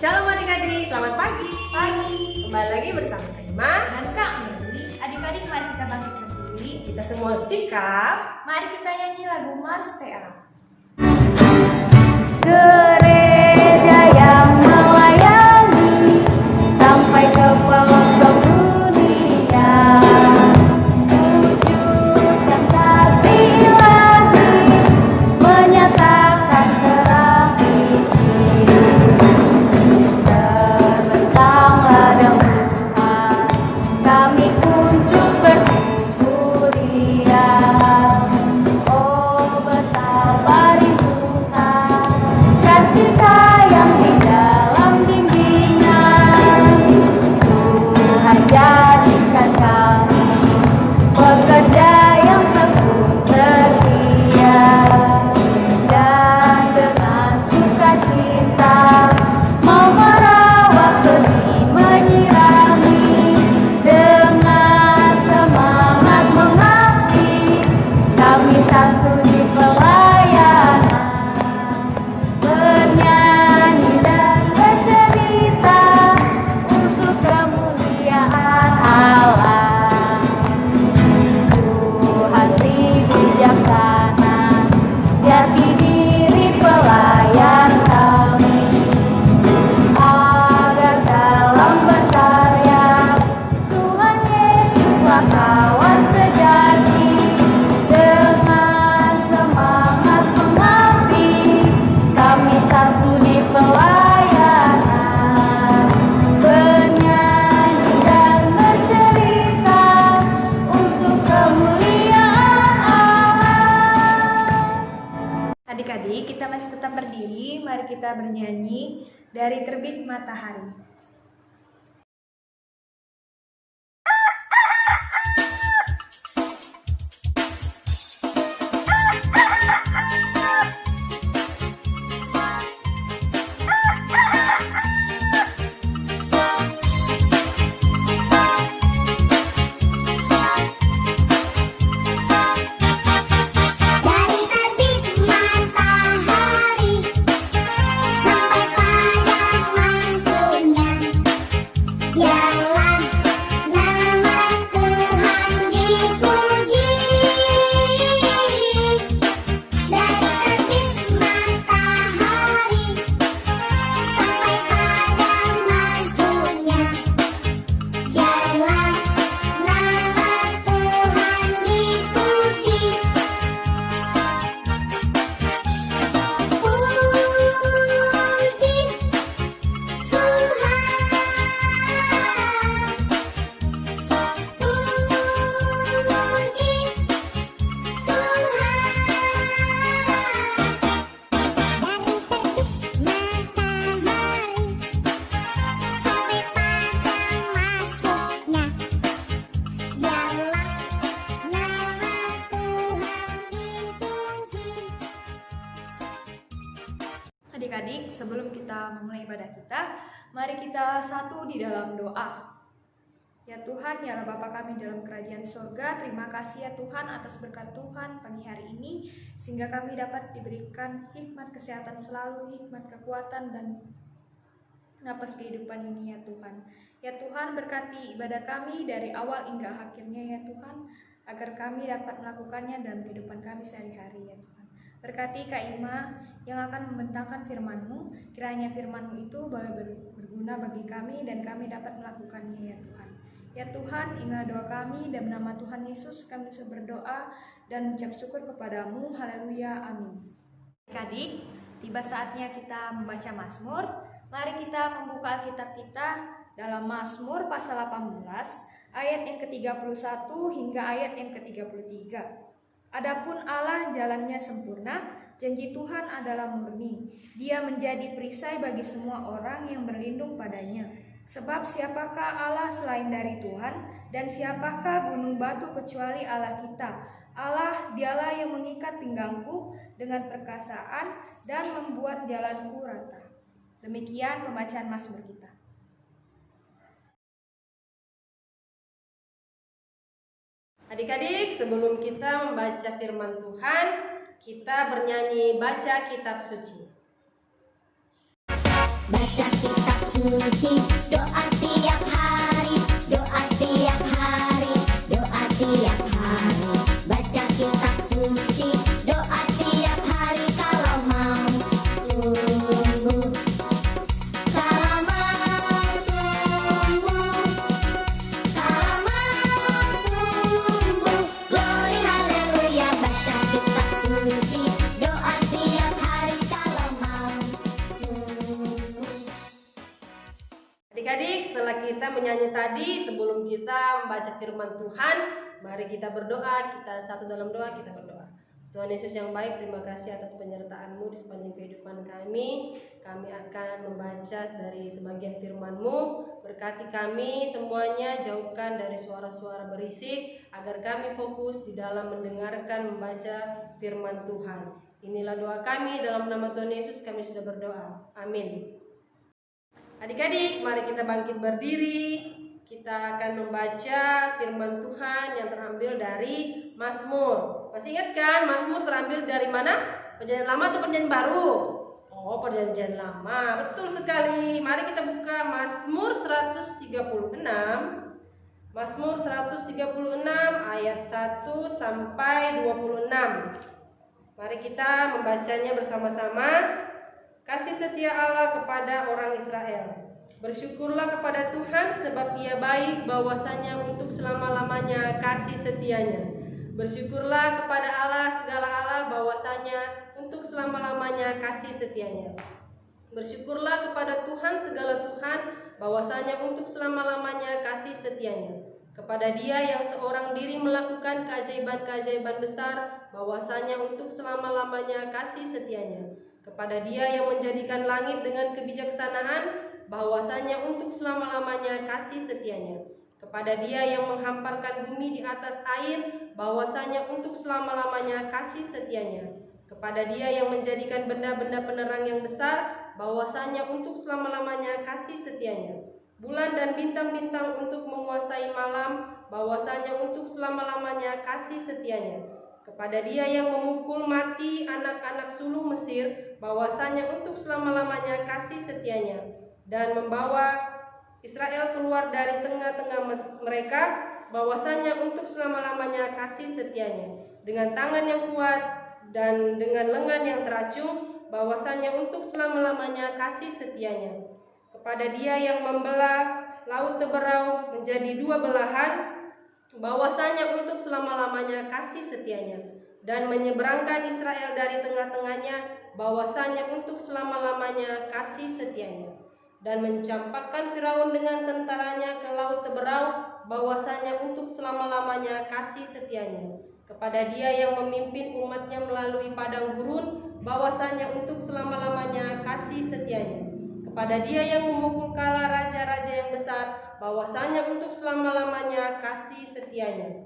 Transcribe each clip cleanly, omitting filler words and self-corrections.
Shalom adik-adik, selamat pagi. Kembali lagi bersama Kaima dan Kak Meli. Adik-adik, mari kita bangkit berdiri. Kita semua sikap. Mari kita nyanyi lagu Mars PA. Gereja yang melayani sampai ke pelosok dunia, wujudkan kasih ilahi, menyatakan terang Injil. Terbentanglah dengan Tuhan, kami kunjung bersyukur Dia. Oh betapa rindukan kasih sayang di dalam bimbingan. Tuhan jadikan kami pekerja yang teguh setia, dan dengan sukacita mau merawat benih menyirami, dengan semangat mengabdi kami satu di pelayanan, bernyanyi dan bercerita untuk kemuliaan Allah. Tuhan bijaksana, jati diri pelayan kami, agar dalam berkarya Tuhan Yesuslah kawan sejati. Dengan semangat mengabdi kami satu di pelayanan, bernyanyi dan bercerita untuk kemuliaan Allah. Adik-adik, kita masih tetap berdiri. Mari kita bernyanyi dari Terbit Matahari. Dari terbit matahari sampai padang masuknya, biarlah nama Tuhan dipuji. Dari terbit matahari sampai padang masuknya, biarlah nama Tuhan dipuji. Puji Adik-adik, sebelum kita memulai ibadah kita, mari kita satu di dalam doa. Ya Tuhan, ya Allah Bapa kami dalam kerajaan surga, terima kasih ya Tuhan atas berkat Tuhan pagi hari ini, sehingga kami dapat diberikan hikmat kesehatan selalu, hikmat kekuatan dan napas kehidupan ini ya Tuhan. Ya Tuhan, berkati ibadah kami dari awal hingga akhirnya ya Tuhan, agar kami dapat melakukannya dalam kehidupan kami sehari-hari ya Tuhan. Berkati Kak Ima yang akan membentangkan firman-Mu, kiranya firman-Mu itu boleh berguna bagi kami dan kami dapat melakukannya ya Tuhan. Ya Tuhan, inilah doa kami dan nama Tuhan Yesus kami berdoa dan mengucap syukur kepadamu. Haleluya, amin. Adik-adik, tiba saatnya kita membaca Mazmur. Mari kita membuka Alkitab kita dalam Mazmur pasal 18 ayat yang ke-31 hingga ayat yang ke-33. Adapun Allah jalannya sempurna, janji Tuhan adalah murni. Dia menjadi perisai bagi semua orang yang berlindung padanya. Sebab siapakah Allah selain dari Tuhan, dan siapakah gunung batu kecuali Allah kita? Allah, dialah yang mengikat pinggangku dengan perkasaan dan membuat jalanku rata. Demikian pembacaan Mazmur kita. Adik-adik, sebelum kita membaca firman Tuhan, kita bernyanyi baca kitab suci. Baca kitab suci. Doa tiap hari, doa tiap hari, doa tiap hari. Baca kitab suci, doa tiap hari kalau mau tumbuh. Kalau mau tumbuh, kalau mau tumbuh. Glory haleluya, baca kitab suci, doa tiap hari kalau mau tumbuh. Adik-adik, setelah kita menyanyi tadi, sebelum kita membaca firman Tuhan, mari kita berdoa. Kita satu dalam doa, kita berdoa. Tuhan Yesus yang baik, terima kasih atas penyertaan-Mu di sepanjang kehidupan kami. Kami akan membaca dari sebagian firman-Mu. Berkati kami semuanya, jauhkan dari suara-suara berisik, agar kami fokus di dalam mendengarkan, membaca firman Tuhan. Inilah doa kami, dalam nama Tuhan Yesus kami sudah berdoa. Amin. Adik-adik, mari kita bangkit berdiri. Kita akan membaca firman Tuhan yang terambil dari Mazmur. Masih ingat kan Mazmur terambil dari mana? Perjanjian Lama atau Perjanjian Baru? Oh, Perjanjian Lama. Betul sekali. Mari kita buka Mazmur 136. Mazmur 136 ayat 1 sampai 26. Mari kita membacanya bersama-sama. Kasih setia Allah kepada orang Israel. Bersyukurlah kepada Tuhan sebab Ia baik, bahwasanya untuk selama-lamanya kasih setianya. Bersyukurlah kepada Allah segala Allah, bahwasanya untuk selama-lamanya kasih setianya. Bersyukurlah kepada Tuhan segala Tuhan, bahwasanya untuk selama-lamanya kasih setianya. Kepada Dia yang seorang diri melakukan keajaiban-keajaiban besar, bahwasanya untuk selama-lamanya kasih setianya. Kepada Dia yang menjadikan langit dengan kebijaksanaan, bahwasanya untuk selama-lamanya kasih setianya. Kepada Dia yang menghamparkan bumi di atas air, bahwasanya untuk selama-lamanya kasih setianya. Kepada Dia yang menjadikan benda-benda penerang yang besar, bahwasanya untuk selama-lamanya kasih setianya. Bulan dan bintang-bintang untuk menguasai malam, bahwasanya untuk selama-lamanya kasih setianya. Kepada Dia yang memukul mati anak-anak sulung Mesir, bahwasanya untuk selama-lamanya kasih setianya, dan membawa Israel keluar dari tengah-tengah mereka, bahwasanya untuk selama-lamanya kasih setianya. Dengan tangan yang kuat dan dengan lengan yang teracung, bahwasanya untuk selama-lamanya kasih setianya. Kepada Dia yang membelah laut Teberau menjadi dua belahan, bahwasanya untuk selama-lamanya kasih setianya, dan menyeberangkan Israel dari tengah-tengahnya, bahwasanya untuk selama-lamanya kasih setianya, dan mencampakkan Firaun dengan tentaranya ke laut Teberau, bahwasanya untuk selama-lamanya kasih setianya. Kepada Dia yang memimpin umatnya melalui padang gurun, bahwasanya untuk selama-lamanya kasih setianya. Kepada Dia yang memukul kalah raja-raja yang besar, bahwasanya untuk selama-lamanya kasih setianya.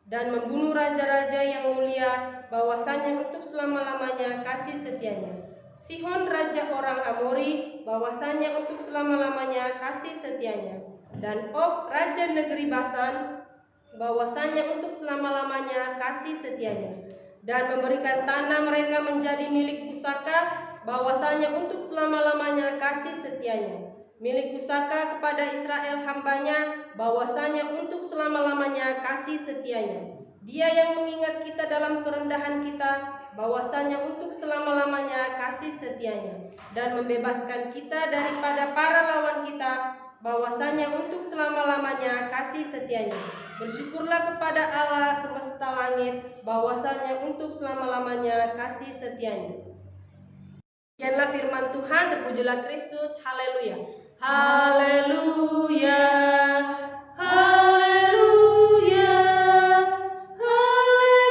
Dan membunuh raja-raja yang mulia, bahwasanya untuk selama-lamanya kasih setianya. Sihon raja orang Amori, bahwasanya untuk selama-lamanya kasih setianya. Dan Og raja negeri Basan, bahwasanya untuk selama-lamanya kasih setianya. Dan memberikan tanah mereka menjadi milik pusaka, bahwasanya untuk selama-lamanya kasih setianya. Milik pusaka kepada Israel hambanya, bahwasanya untuk selama-lamanya kasih setianya. Dia yang mengingat kita dalam kerendahan kita, bahwasanya untuk selama-lamanya kasih setianya. Dan membebaskan kita daripada para lawan kita, bahwasanya untuk selama-lamanya kasih setianya. Bersyukurlah kepada Allah semesta langit, bahwasanya untuk selama-lamanya kasih setianya. Demikianlah firman Tuhan, terpujilah Kristus, haleluya. Haleluya, haleluya, haleluya.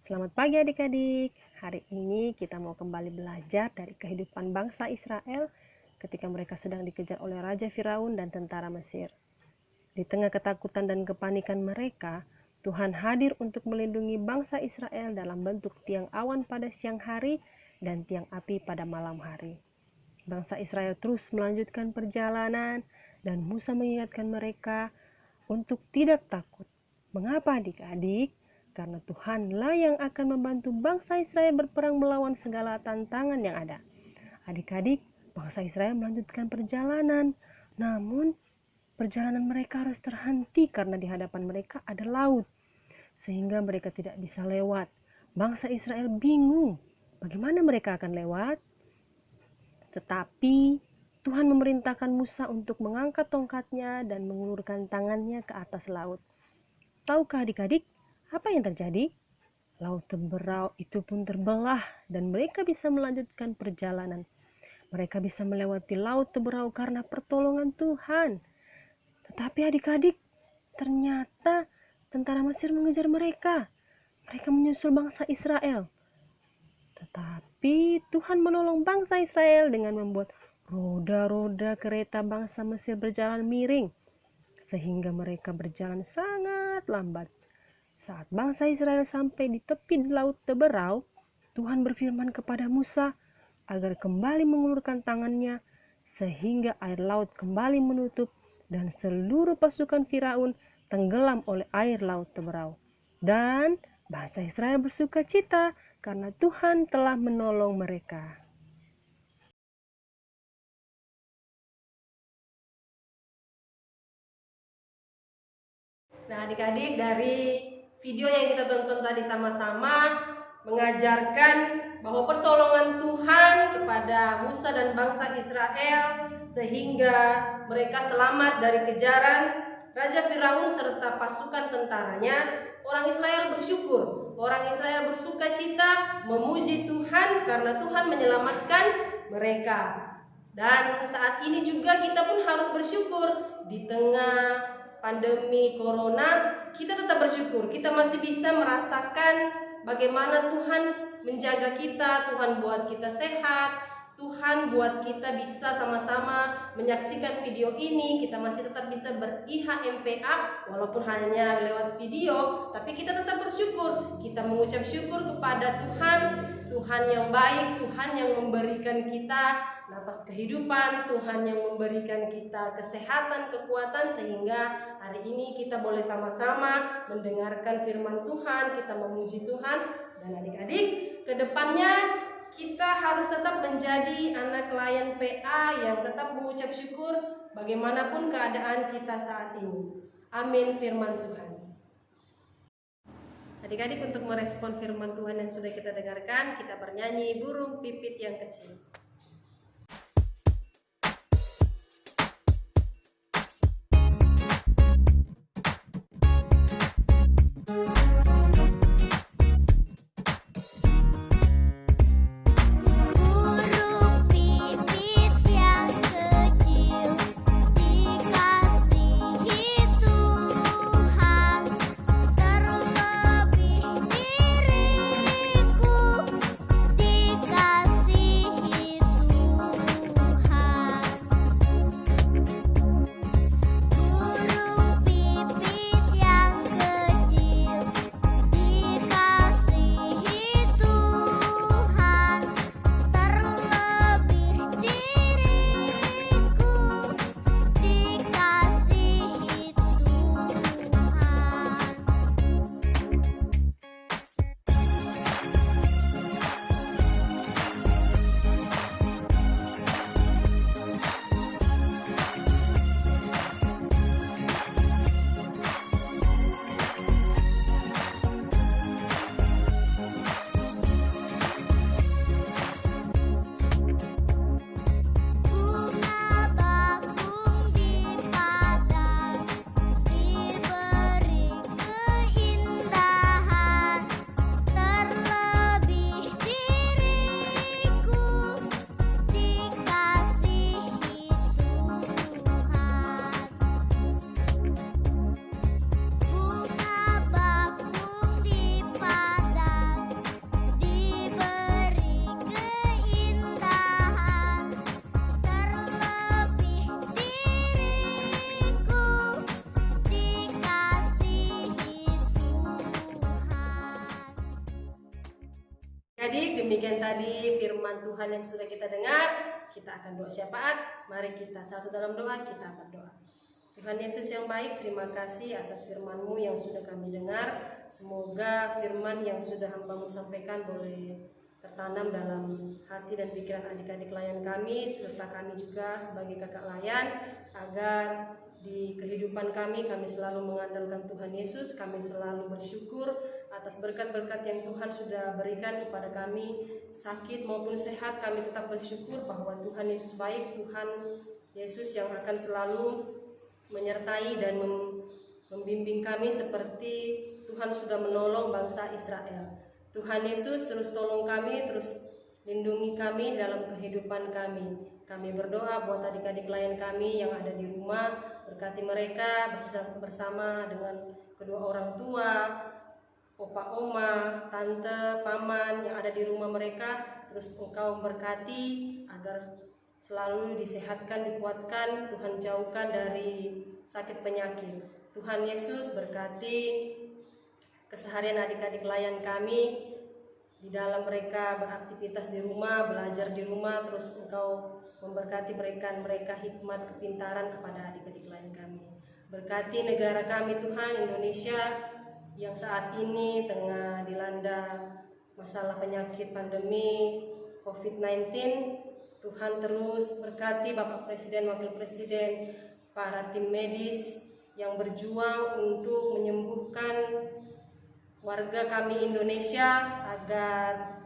Selamat pagi adik-adik. Hari ini kita mau kembali belajar dari kehidupan bangsa Israel ketika mereka sedang dikejar oleh Raja Firaun dan tentara Mesir. Di tengah ketakutan dan kepanikan mereka, Tuhan hadir untuk melindungi bangsa Israel dalam bentuk tiang awan pada siang hari dan tiang api pada malam hari. Bangsa Israel terus melanjutkan perjalanan dan Musa mengingatkan mereka untuk tidak takut. Mengapa adik-adik? karena Tuhanlah yang akan membantu bangsa Israel berperang melawan segala tantangan yang ada. Adik-adik, bangsa Israel melanjutkan perjalanan, namun perjalanan mereka harus terhenti karena di hadapan mereka ada laut, sehingga mereka tidak bisa lewat. Bangsa Israel bingung bagaimana mereka akan lewat. Tetapi Tuhan memerintahkan Musa untuk mengangkat tongkatnya dan mengulurkan tangannya ke atas laut. Tahukah adik-adik apa yang terjadi? Laut Teberau itu pun terbelah dan mereka bisa melanjutkan perjalanan. Mereka bisa melewati Laut Teberau karena pertolongan Tuhan. Tetapi adik-adik, ternyata tentara Mesir mengejar mereka. Mereka menyusul bangsa Israel. Tetapi Tuhan menolong bangsa Israel dengan membuat roda-roda kereta bangsa Mesir berjalan miring, sehingga mereka berjalan sangat lambat. Saat bangsa Israel sampai di tepi Laut Teberau, Tuhan berfirman kepada Musa agar kembali mengulurkan tangannya, sehingga air laut kembali menutup dan seluruh pasukan Firaun tenggelam oleh air Laut Teberau. Dan bangsa Israel bersuka cita karena Tuhan telah menolong mereka. Nah, adik-adik, dari video yang kita tonton tadi sama-sama mengajarkan bahwa pertolongan Tuhan kepada Musa dan bangsa Israel sehingga mereka selamat dari kejaran Raja Firaun serta pasukan tentaranya. Orang Israel bersyukur, orang Israel bersuka cita memuji Tuhan karena Tuhan menyelamatkan mereka. Dan saat ini juga kita pun harus bersyukur di tengah pandemi corona, kita tetap bersyukur. Kita masih bisa merasakan bagaimana Tuhan menjaga kita, Tuhan buat kita sehat, Tuhan buat kita bisa sama-sama menyaksikan video ini. Kita masih tetap bisa ber-IHMPA walaupun hanya lewat video, tapi kita tetap bersyukur. Kita mengucap syukur kepada Tuhan, Tuhan yang baik, Tuhan yang memberikan kita napas kehidupan, Tuhan yang memberikan kita kesehatan, kekuatan, sehingga hari ini kita boleh sama-sama mendengarkan firman Tuhan, kita memuji Tuhan. Dan adik-adik, kedepannya kita harus tetap menjadi anak klien PA yang tetap mengucap syukur bagaimanapun keadaan kita saat ini. Amin firman Tuhan. Adik-adik, untuk merespon firman Tuhan yang sudah kita dengarkan, kita bernyanyi Burung Pipit yang Kecil. Burung pipit yang kecil dikasihi Tuhan, terlebih diriku dikasihi Tuhan. Burung pipit yang kecil dikasihi Tuhan, terlebih diriku dikasihi Tuhan. Bunga bakung di padang diberi keindahan, terlebih diriku dikasihi Tuhan. Bunga bakung di padang diberi keindahan, terlebih diriku dikasihi Tuhan. Adik, demikian tadi firman Tuhan yang sudah kita dengar. Kita akan doa syafaat. Mari kita satu dalam doa, kita berdoa. Tuhan Yesus yang baik, terima kasih atas firman-Mu yang sudah kami dengar. Semoga firman yang sudah hamba-Mu sampaikan boleh tertanam dalam hati dan pikiran adik-adik layan kami, serta kami juga sebagai kakak layan, agar di kehidupan kami selalu mengandalkan Tuhan Yesus. Kami selalu bersyukur atas berkat-berkat yang Tuhan sudah berikan kepada kami, sakit maupun sehat, kami tetap bersyukur bahwa Tuhan Yesus baik. Tuhan Yesus yang akan selalu menyertai dan membimbing kami seperti Tuhan sudah menolong bangsa Israel. Tuhan Yesus terus tolong kami, terus lindungi kami dalam kehidupan kami. Kami berdoa buat adik-adik lain kami yang ada di rumah, berkati mereka bersama dengan kedua orang tua, opa, oma, tante, paman yang ada di rumah mereka. Terus Engkau berkati agar selalu disehatkan, dikuatkan, Tuhan jauhkan dari sakit penyakit. Tuhan Yesus berkati keseharian adik-adik layan kami di dalam mereka beraktivitas di rumah, belajar di rumah. Terus Engkau memberkati mereka hikmat, kepintaran kepada adik-adik lain kami. Berkati negara kami Tuhan, Indonesia, yang saat ini tengah dilanda masalah penyakit pandemi COVID-19. Tuhan terus berkati Bapak Presiden, Wakil Presiden, para tim medis yang berjuang untuk menyembuhkan warga kami Indonesia, agar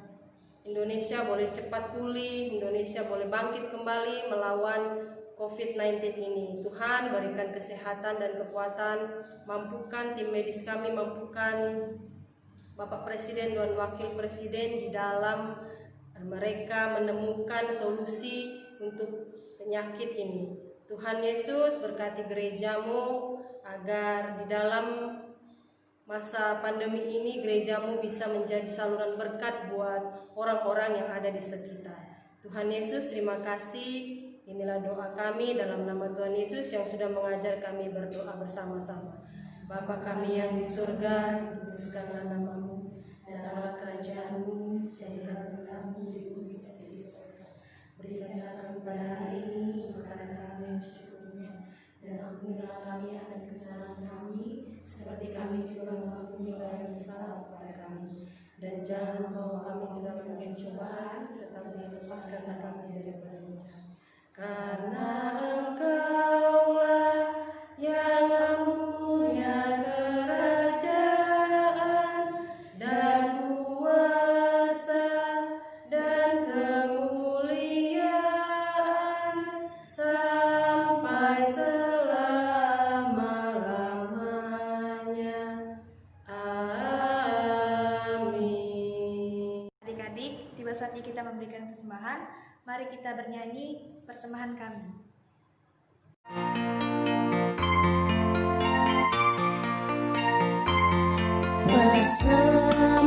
Indonesia boleh cepat pulih, Indonesia boleh bangkit kembali melawan COVID-19 ini. Tuhan berikan kesehatan dan kekuatan, mampukan tim medis kami, mampukan Bapak Presiden dan Wakil Presiden di dalam mereka menemukan solusi untuk penyakit ini. Tuhan Yesus berkati gereja-Mu agar di dalam masa pandemi ini gereja-Mu bisa menjadi saluran berkat buat orang-orang yang ada di sekitar. Tuhan Yesus, terima kasih. Inilah doa kami dalam nama Tuhan Yesus yang sudah mengajar kami berdoa bersama-sama. Bapa kami yang di surga, dikuduskanlah nama-Mu, datanglah kerajaan-Mu, jadilah kehendak-Mu di bumi seperti di surga. Berikanlah kami pada hari ini makanan kami yang secukupnya, dan ampunilah kami akan kesalahan kami, seperti kami juga mengampuni orang yang salah kepada kami. Dan jangan membawa kami ke dalam pencobaan, tetapi lepaskanlah kami daripada yang jahat. Karena Engkaulah yang mempunyai kerajaan dan kuasa dan kemuliaan sampai selama-lamanya. Amin. Adik-adik, tiba saatnya kita memberikan persembahan. Mari kita bernyanyi persembahan kami.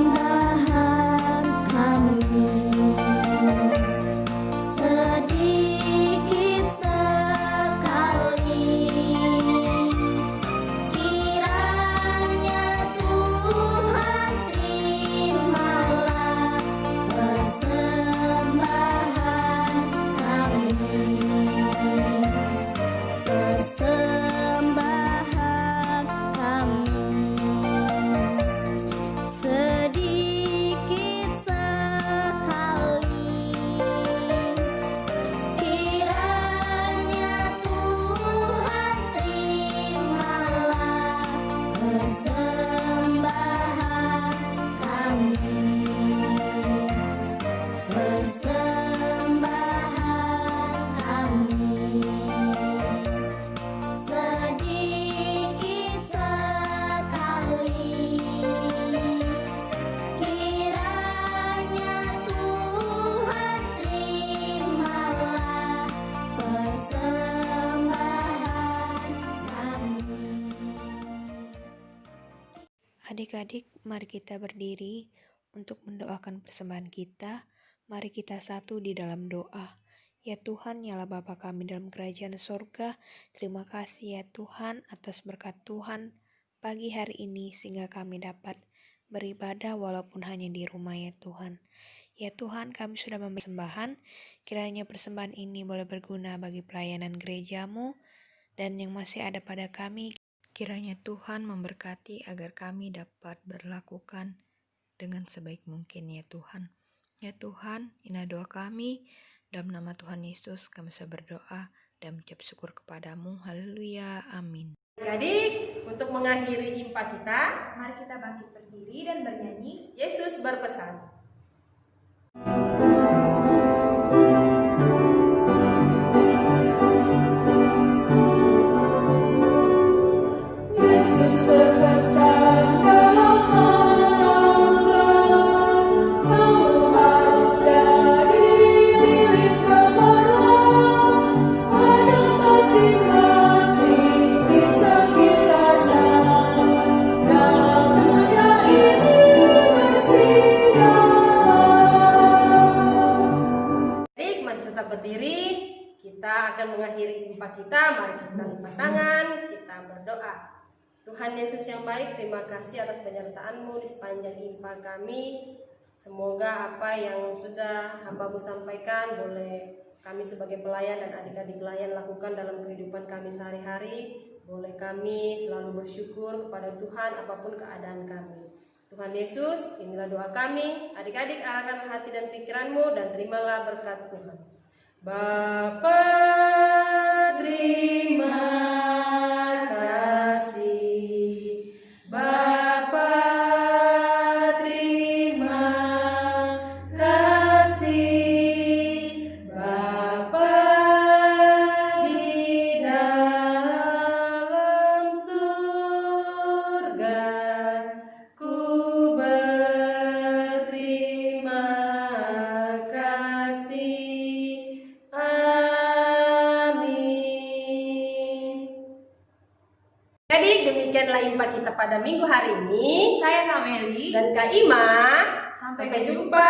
Persembahan kami sedikit sekali, kiranya Tuhan terimalah persembahan kami. Persembahan kami sedikit sekali, kiranya Tuhan terimalah persembahan kami. Persembahan kami sedikit sekali, kiranya Tuhan terimalah persembahan kami. Adik-adik, mari kita berdiri untuk mendoakan persembahan kita. Mari kita satu di dalam doa. Ya Tuhan, yalah Bapa kami dalam kerajaan sorga, terima kasih ya Tuhan atas berkat Tuhan pagi hari ini sehingga kami dapat beribadah walaupun hanya di rumah ya Tuhan. Ya Tuhan, kami sudah memberi persembahan, kiranya persembahan ini boleh berguna bagi pelayanan gereja-Mu dan yang masih ada pada kami. Kiranya Tuhan memberkati agar kami dapat berlakukan dengan sebaik mungkin ya Tuhan. Ya Tuhan, inilah doa kami. Dalam nama Tuhan Yesus kami bisa berdoa dan mengucap syukur kepadamu. Haleluya. Amin. Adik-adik, untuk mengakhiri impa kita, Mari kita bangkit berdiri dan bernyanyi. Yesus berpesan. Yesus berpesan dalam menonton, kamu harus jadi lilin gemerlap, ada masing-masing di sekitarnya. Dalam dunia ini bersinar. Adik, masih tetap berdiri. Kita akan mengakhiri impa kita. Mari kita lipat tangan, kita berdoa. Tuhan Yesus yang baik, terima kasih atas penyertaan-Mu di sepanjang impa kami. Semoga apa yang sudah hamba-Mu sampaikan boleh kami sebagai pelayan dan adik-adik pelayan lakukan dalam kehidupan kami sehari-hari. Boleh kami selalu bersyukur kepada Tuhan apapun keadaan kami. Tuhan Yesus, inilah doa kami. Adik-adik, arahkan hati dan pikiran-Mu dan terimalah berkat Tuhan. Bapa, terima kasih. Bapa, terima kasih. Bapa di dalam surga, ku berterima kasih. Amin. Adik, demikianlah impa kita pada minggu hari ini. Saya Kameli. Dan Kak Ima. Sampai Sampai jumpa.